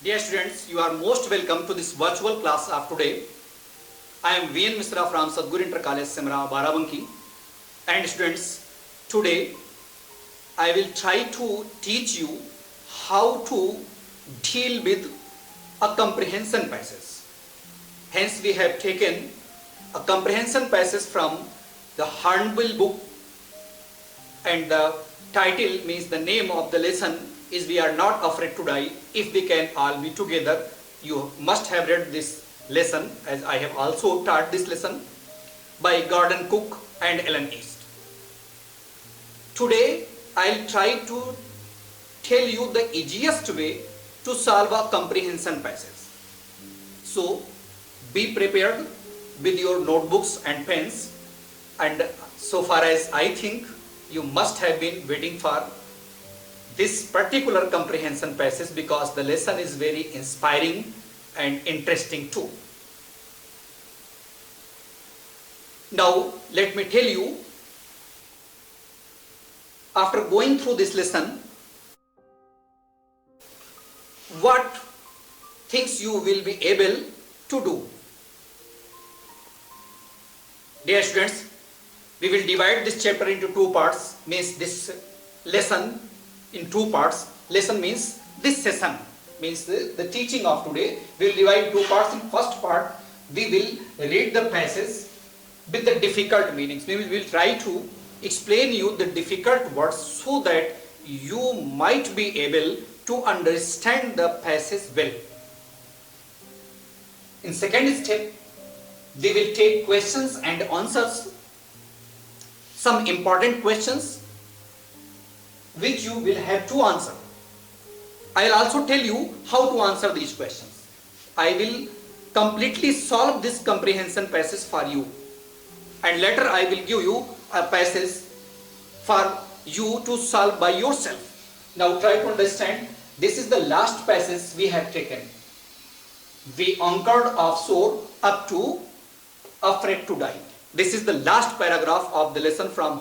Dear students, you are most welcome to this virtual class of today. I am VN Misra from Sadhguru Inter College, Simra, Barabanki. And students, today I will try to teach you how to deal with a comprehension passage. Hence, we have taken a comprehension passage from the Hornbill book, and the title means the name of the lesson is We Are Not Afraid to Die If We Can All Be Together. You must have read this lesson, as I have also taught this lesson, by Gordon Cook and Ellen East. Today I'll try to tell you the easiest way to solve a comprehension passage. So be prepared with your notebooks and pens, and so far as I think you must have been waiting for this particular comprehension passage because the lesson is very inspiring and interesting too. Now let me tell you, after going through this lesson, what things you will be able to do. Dear students, we will divide this chapter into two parts, means this lesson in two parts. Lesson means this session, means the teaching of today. We will divide two parts. In first part, we will read the passage with the difficult meanings. We will try to explain you the difficult words so that you might be able to understand the passage well. In second step, we will take questions and answers, some important questions which you will have to answer. I will also tell you how to answer these questions. I will completely solve this comprehension passage for you, and later I will give you a passage for you to solve by yourself. Now try to understand, this is the last passage we have taken. We anchored offshore up to afraid to die. This is the last paragraph of the lesson from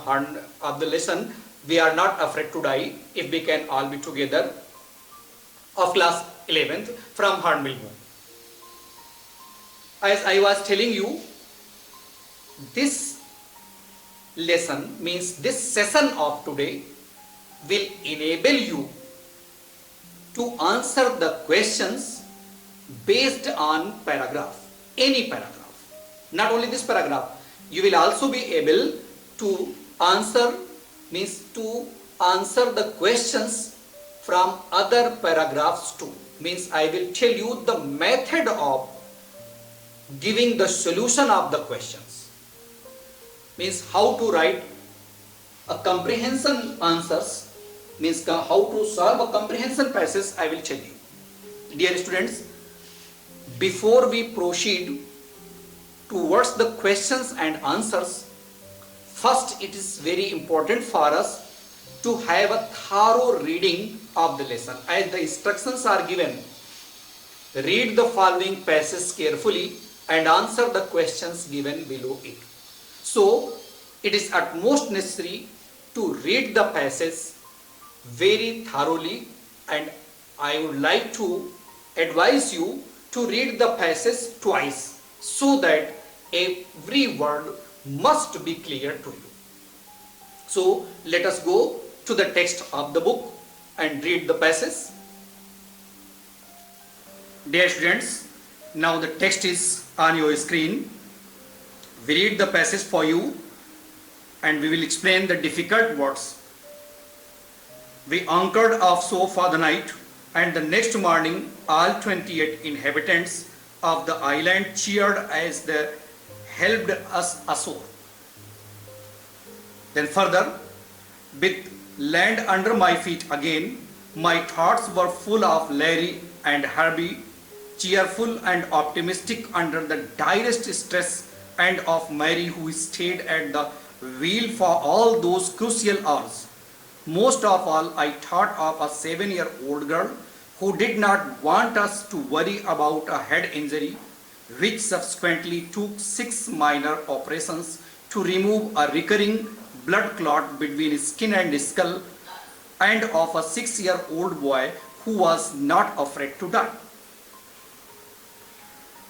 lesson We Are Not Afraid to Die If We Can All Be Together of class 11th from Hornbill book. As I was telling you, this lesson means this session of today will enable you to answer the questions based on paragraph, any paragraph. Not only this paragraph, you will also be able to answer the questions from other paragraphs too. Means I will tell you the method of giving the solution of the questions. Means how to write a comprehension answers, means how to solve a comprehension passage I will tell you. Dear students, before we proceed towards the questions and answers, first it is very important for us to have a thorough reading of the lesson. As the instructions are given, read the following passage carefully and answer the questions given below it. So it is at most necessary to read the passage very thoroughly, and I would like to advise you to read the passage twice so that every word must be clear to you. So let us go to the text of the book and read the passage. Dear students, now the text is on your screen. We read the passage for you and we will explain the difficult words. We anchored offshore for the night, and the next morning all 28 inhabitants of the island cheered as they helped us ashore. Then further, with land under my feet again, my thoughts were full of Larry and Herbie, cheerful and optimistic under the direst stress, and of Mary, who stayed at the wheel for all those crucial hours. Most of all, I thought of a 7-year-old girl who did not want us to worry about a head injury, which subsequently took 6 minor operations to remove a recurring blood clot between skin and skull, and of a 6-year-old boy who was not afraid to die.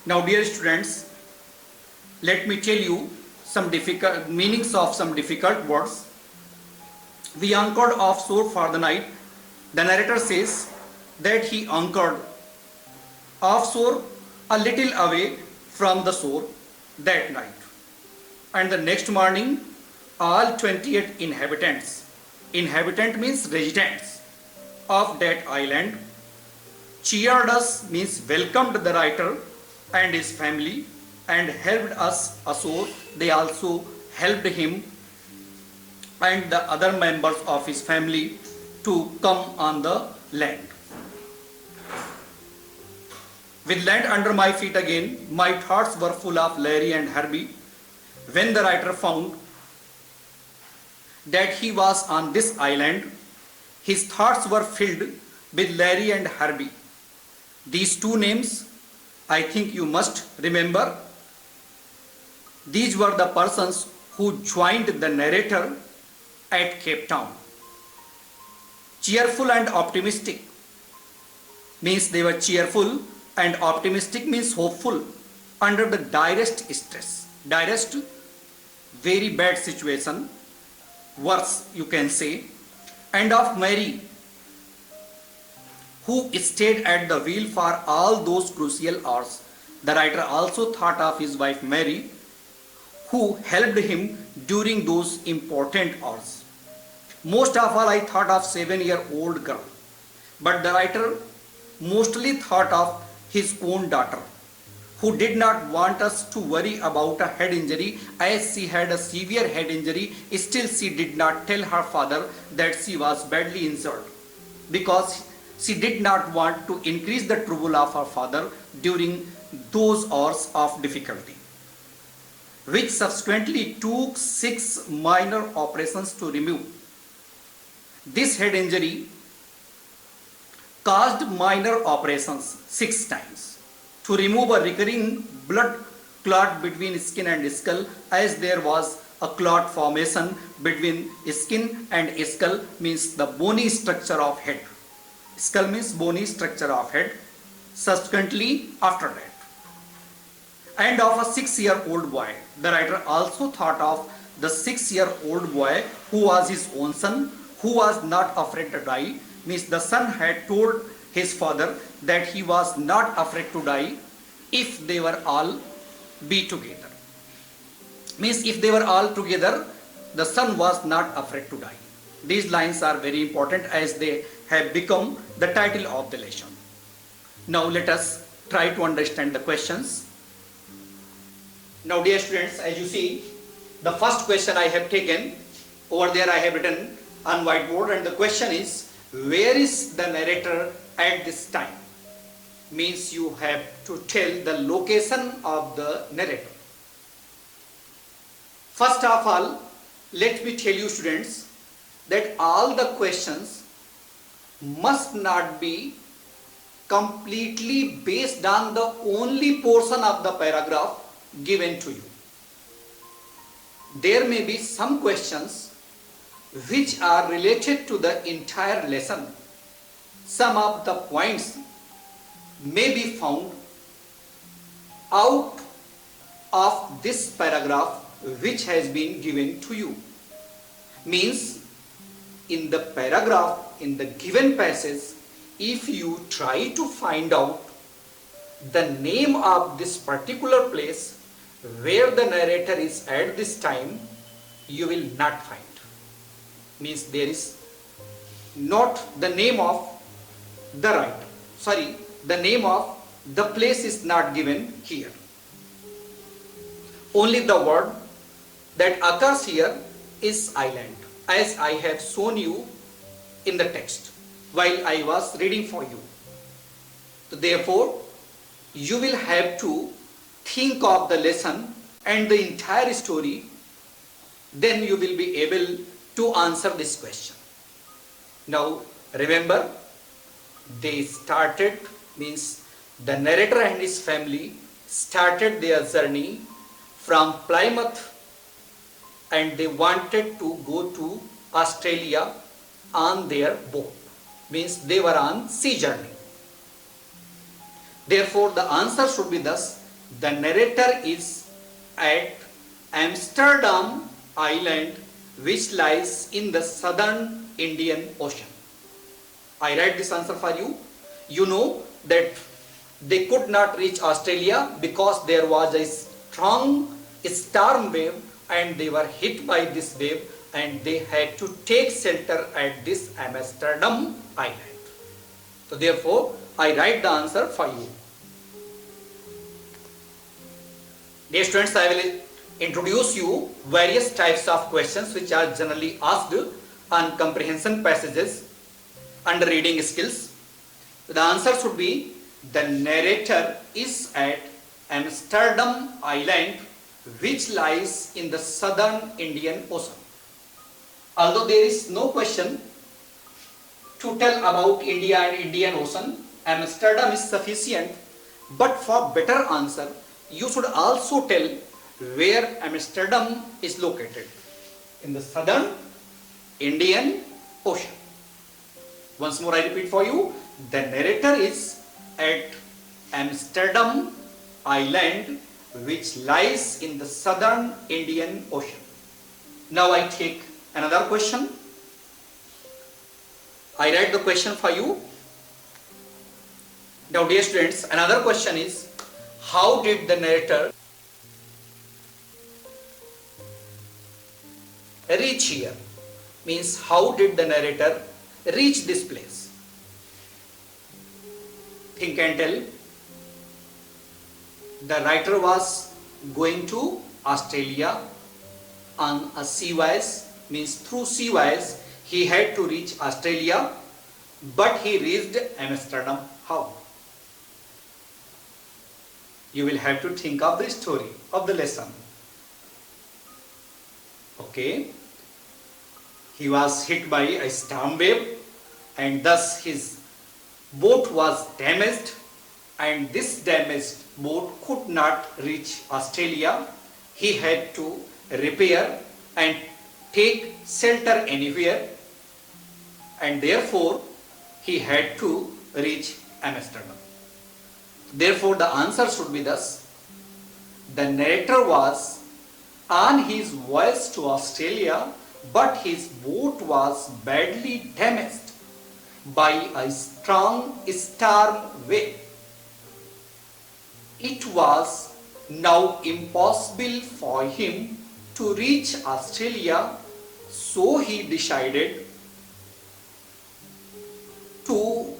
Now, dear students, let me tell you some difficult meanings of some difficult words. We anchored offshore for the night. The narrator says that he anchored offshore a little away from the shore that night. And the next morning, all 28 inhabitant means residents of that island, cheered us means welcomed the writer and his family and helped us ashore. They also helped him and the other members of his family to come on the land. With land under my feet again, my thoughts were full of Larry and Herbie. When the writer found that he was on this island, his thoughts were filled with Larry and Herbie. These two names, I think you must remember. These were the persons who joined the narrator at Cape Town. Cheerful and optimistic means they were cheerful, and optimistic means hopeful under the direst stress, direst, very bad situation, worse you can say, and of Mary, who stayed at the wheel for all those crucial hours. The writer also thought of his wife Mary, who helped him during those important hours. Most of all, I thought of 7-year-old girl, but the writer mostly thought of his own daughter, who did not want us to worry about a head injury, as she had a severe head injury. Still she did not tell her father that she was badly injured, because she did not want to increase the trouble of her father during those hours of difficulty, which subsequently took 6 minor operations to remove. This head injury caused minor operations 6 times to remove a recurring blood clot between skin and skull, as there was a clot formation between skin and skull, means the bony structure of head. Skull means bony structure of head. Subsequently, after that, and of a 6-year-old boy. The writer also thought of the 6-year-old boy who was his own son, who was not afraid to die. Means the son had told his father that he was not afraid to die if they were all be together. Means if they were all together, the son was not afraid to die. These lines are very important as they have become the title of the lesson. Now let us try to understand the questions. Now dear students, as you see, the first question I have taken, over there I have written on whiteboard, and the question is, where is the narrator at this time? Means you have to tell the location of the narrator. First of all, let me tell you students that all the questions must not be completely based on the only portion of the paragraph given to you. There may be some questions which are related to the entire lesson. Some of the points may be found out of this paragraph which has been given to you. Means in the paragraph, in the given passage, if you try to find out the name of this particular place where the narrator is at this time, you will not find. Means there is not the name of the writer, the name of the place is not given here. Only the word that occurs here is island, as I have shown you in the text while I was reading for you. So therefore, you will have to think of the lesson and the entire story, then you will be able to answer this question. Now remember, they started, means the narrator and his family started their journey from Plymouth, and they wanted to go to Australia on their boat. Means they were on sea journey. Therefore the answer should be thus, The narrator is at Amsterdam Island, which lies in the southern Indian Ocean. I write this answer for you. You know that they could not reach Australia because there was a strong storm wave and they were hit by this wave and they had to take shelter at this Amsterdam Island. So therefore, I write the answer for you. Dear students, I will introduce you various types of questions which are generally asked on comprehension passages under reading skills. The answer should be, the narrator is at Amsterdam Island, which lies in the southern Indian Ocean. Although there is no question to tell about India and Indian Ocean, Amsterdam is sufficient, but for better answer, you should also tell where Amsterdam is located. In the southern Indian Ocean. Once more I repeat for you, the narrator is at Amsterdam Island, which lies in the southern Indian Ocean. Now I take another question. I write the question for you. Now dear students, another question is, how did the narrator reach here? Means, how did the narrator reach this place? Think and tell. The writer was going to Australia on a sea voyage, means through sea voyage he had to reach Australia, but he reached Amsterdam. How? You will have to think of the story of the lesson. Okay. He was hit by a storm wave and thus his boat was damaged, and this damaged boat could not reach Australia. He had to repair and take shelter anywhere, and therefore he had to reach Amsterdam. Therefore the answer should be thus: the narrator was on his voyage to Australia, but his boat was badly damaged by a strong storm wave. It was now impossible for him to reach Australia, so he decided to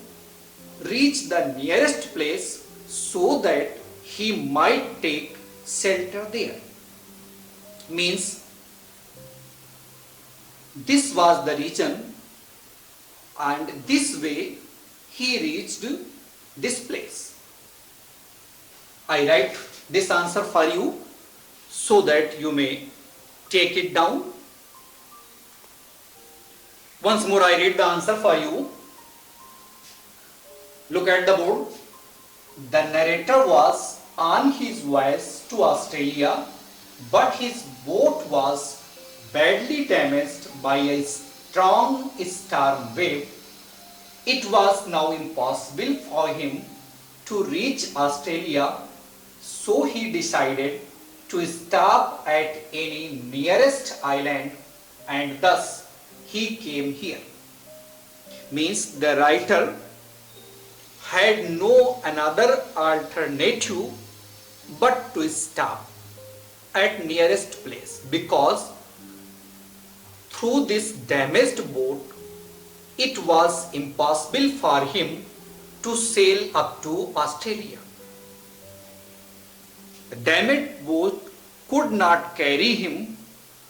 reach the nearest place so that he might take shelter there. Means, this was the region, and this way he reached this place. I write this answer for you so that you may take it down. Once more I read the answer for you. Look at the board. The narrator was on his voyage to Australia, but his boat was badly damaged by a strong storm wave. It was now impossible for him to reach Australia, so he decided to stop at any nearest island, and thus he came here. Means the writer had no another alternative but to stop at nearest place, because through this damaged boat it was impossible for him to sail up to Australia. The damaged boat could not carry him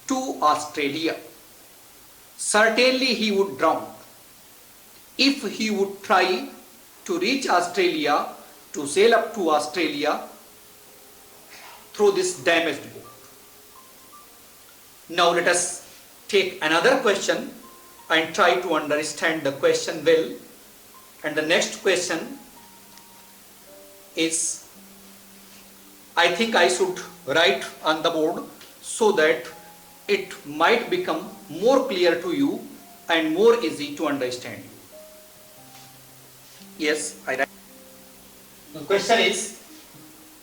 to Australia. Certainly he would drown if he would try to reach Australia, to sail up to Australia through this damaged boat. Now let us take another question and try to understand the question well. And the next question is, I think I should write on the board so that it might become more clear to you and more easy to understand you. Yes, I write. The question is,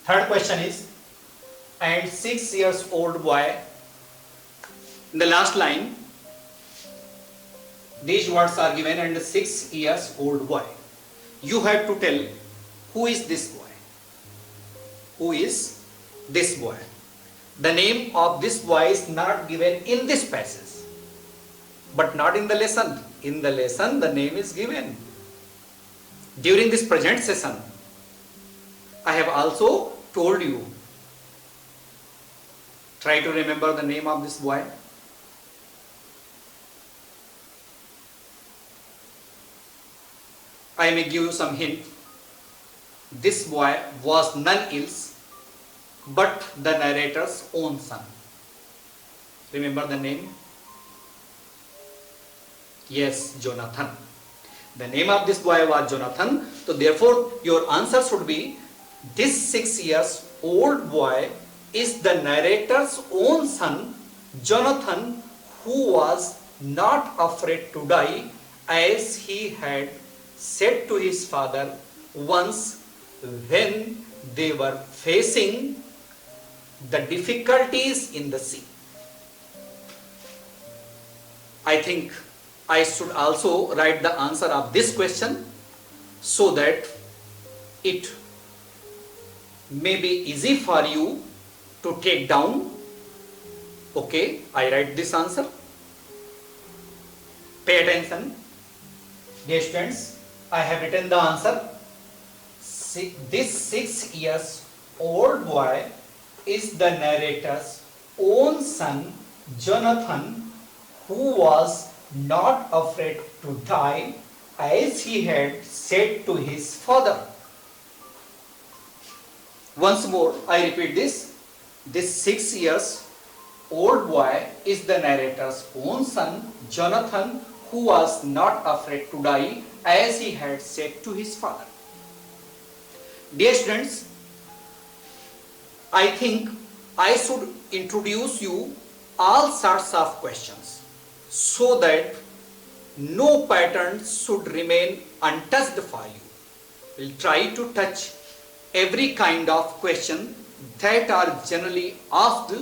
Third question is, and 6 years old boy. In the last line, these words are given and 6 years old boy. You have to tell who is this boy. Who is this boy? The name of this boy is not given in this passage, but not in the lesson. In the lesson, the name is given. During this present session, I have also told you. Try to remember the name of this boy. I may give you some hint. This boy was none else but the narrator's own son. Remember the name? Yes, Jonathan. The name of this boy was Jonathan. So therefore, your answer should be, this 6 years old boy is the narrator's own son, Jonathan, who was not afraid to die, as he had said to his father once when they were facing the difficulties in the sea. I think I should also write the answer of this question so that it may be easy for you to take down. Okay, I write this answer. Pay attention. Dear students, I have written the answer. This 6 years old boy is the narrator's own son, Jonathan, who was not afraid to die, as he had said to his father. Once more, I repeat this. This 6 years old boy is the narrator's own son, Jonathan, who was not afraid to die, as he had said to his father. Dear students, I think I should introduce you all sorts of questions so that no pattern should remain untouched for you. We'll try to touch every kind of question that are generally asked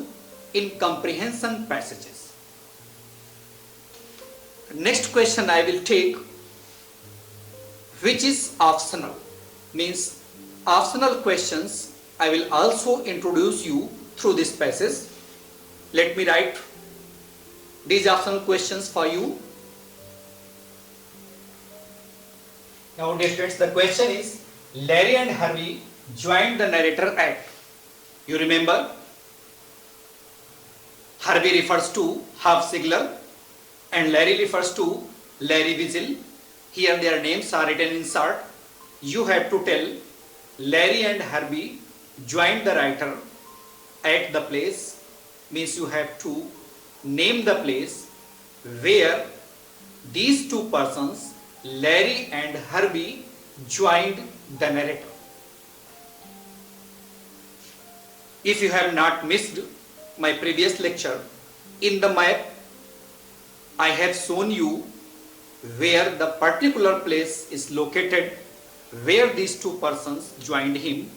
in comprehension passages. Next question I will take, which is optional, means optional questions I will also introduce you through this passage. Let me write these optional questions for you. Now dear students, the question is, Larry and Harvey joined the narrator at. You remember, Harvey refers to Herb Sigler and Larry refers to Larry Vigil. Here their names are written in short. You have to tell Larry and Harvey joined the writer at the place, means you have to name the place where these two persons, Larry and Harvey, joined the narrator. If you have not missed my previous lecture, in the map I have shown you where the particular place is located where these two persons joined him.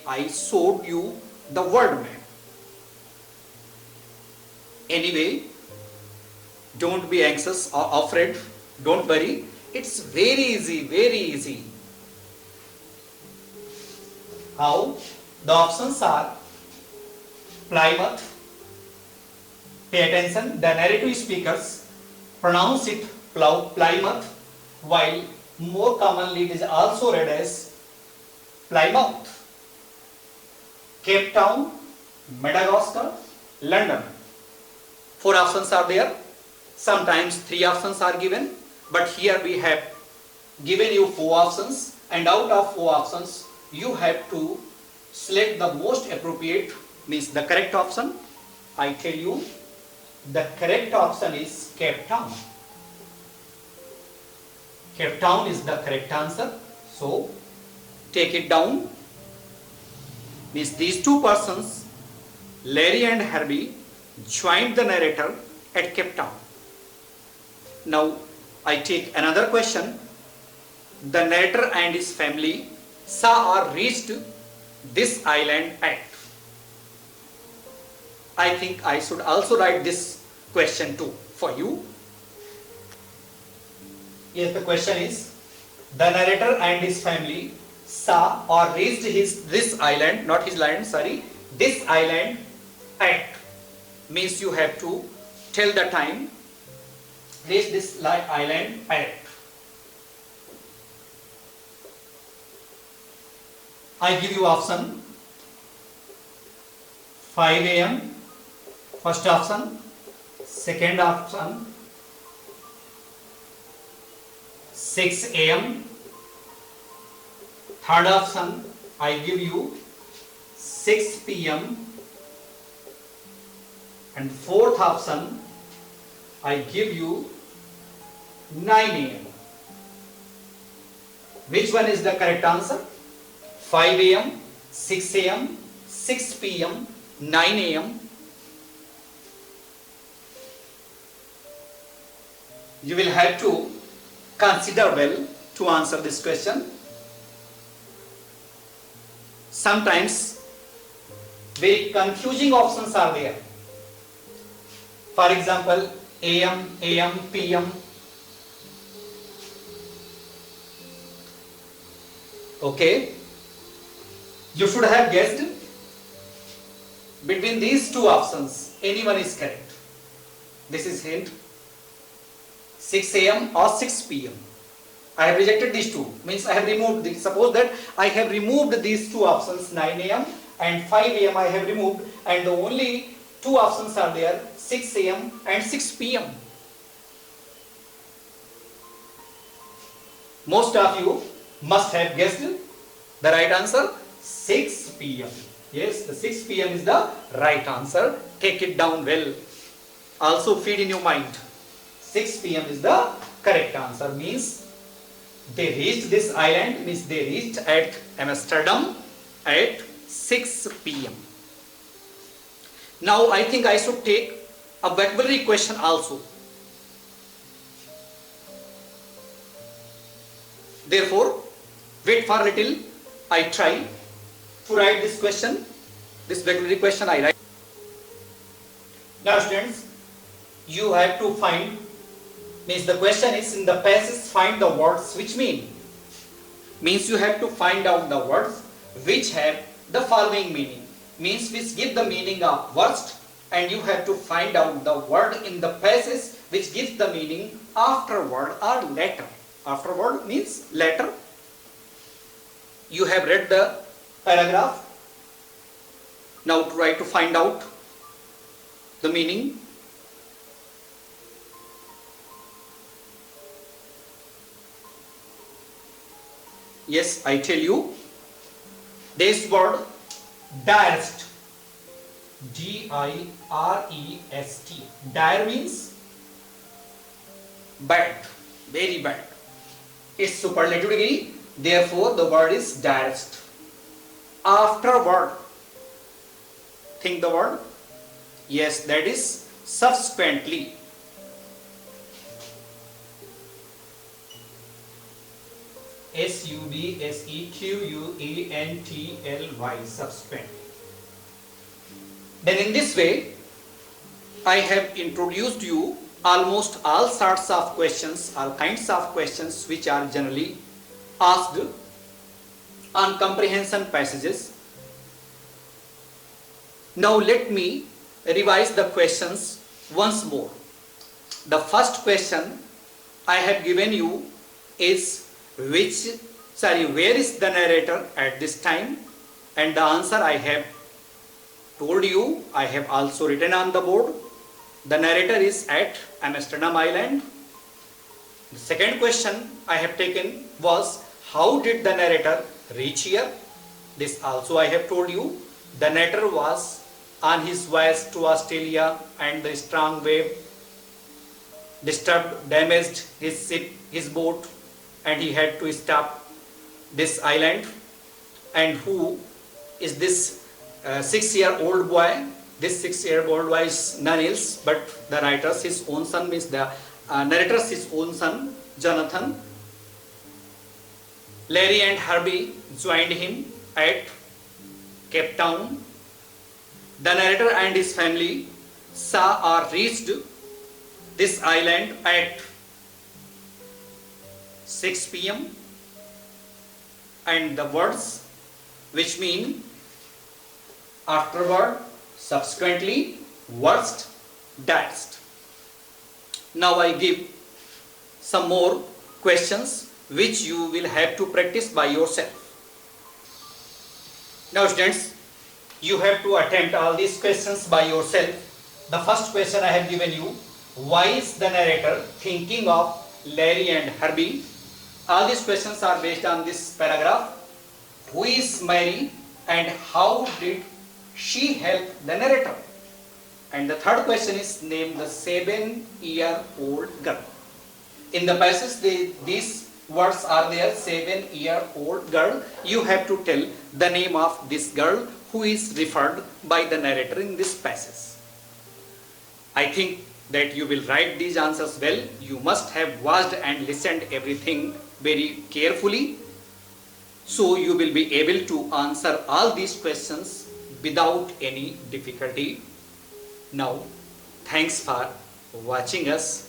I showed you the word map. Anyway, don't be anxious or afraid, don't worry, it's very easy, very easy. How? The options are Plymouth. Pay attention, the narrative speakers pronounce it Plymouth, while more commonly it is also read as Plymouth. Cape Town, Madagascar, London. 4 options are there. Sometimes 3 options are given, but here we have given you 4 options, and out of 4 options you have to select the most appropriate, means the correct option. I tell you, the correct option is Cape Town. Cape Town is the correct answer. So take it down. Means these two persons, Larry and Harvey, joined the narrator at Cape Town. Now I take another question. The narrator and his family saw or reached this island at? I think I should also write this question too for you. Yes, the question is, the narrator and his family saw or reached this island, not his land, sorry, this island at, means you have to tell the time, reach this island at. I give you option 5 a.m. first option, second option 6 a.m. third option I give you 6 p.m. and fourth option I give you 9 a.m. Which one is the correct answer? 5 a.m., 6 a.m., 6 p.m., 9 a.m. You will have to consider well to answer this question. Sometimes very confusing options are there. For example, AM, PM. Okay. You should have guessed between these two options. Anyone is correct. This is hint. 6 a.m. or 6 p.m. I have rejected these two. Means I have removed. Suppose that I have removed these two options, 9 a.m. and 5 a.m. I have removed, and the only two options are there, 6 a.m. and 6 p.m. Most of you must have guessed the right answer, 6 p.m. Yes, the 6 p.m. is the right answer. Take it down well. Also feed in your mind. 6 p.m. is the correct answer. Means they reached this island, means they reached at Amsterdam at 6 p.m. Now I think I should take a vocabulary question also. Therefore, wait for a little. I try to write this question, this vocabulary question I write. Now students, you have to find, means the question is in the passage find the words which mean. Means you have to find out the words which have the following meaning. Means which give the meaning of worst, and you have to find out the word in the passage which gives the meaning afterward or later. Afterward means later. You have read the paragraph. Now try to find out the meaning. Yes, I tell you, this word direst, D-I-R-E-S-T, dire means bad, very bad. It's superlative degree, therefore the word is direst. Afterward, think the word, yes, that is subsequently. S-U-B-S-E-Q-U-E-N-T-L-Y, subsequent. Then in this way, I have introduced you almost all sorts of questions, all kinds of questions which are generally asked on comprehension passages. Now let me revise the questions once more. The first question I have given you is where is the narrator at this time? And the answer I have told you, I have also written on the board. The narrator is at Amsterdam Island. The second question I have taken was, how did the narrator reach here? This also I have told you. The narrator was on his voyage to Australia and the strong wave disturbed, damaged his ship, his boat, and he had to stop this island. And who is this 6-year-old boy? This 6-year-old boy is none else but the writer's his own son, means the narrator's his own son, Jonathan. Larry and Herbie joined him at Cape Town. The narrator and his family saw or reached this island at 6 p.m. and the words which mean afterward, subsequently, worst, that's. Now I give some more questions which you will have to practice by yourself. Now students, you have to attempt all these questions by yourself. The first question I have given you, why is the narrator thinking of Larry and Herbie? All these questions are based on this paragraph. Who is Mary and how did she help the narrator? And the third question is, name the 7-year-old girl. In the passage, these words are there, 7-year-old girl. You have to tell the name of this girl who is referred by the narrator in this passage. I think that you will write these answers well. You must have watched and listened everything very carefully. So you will be able to answer all these questions without any difficulty. Now, thanks for watching us.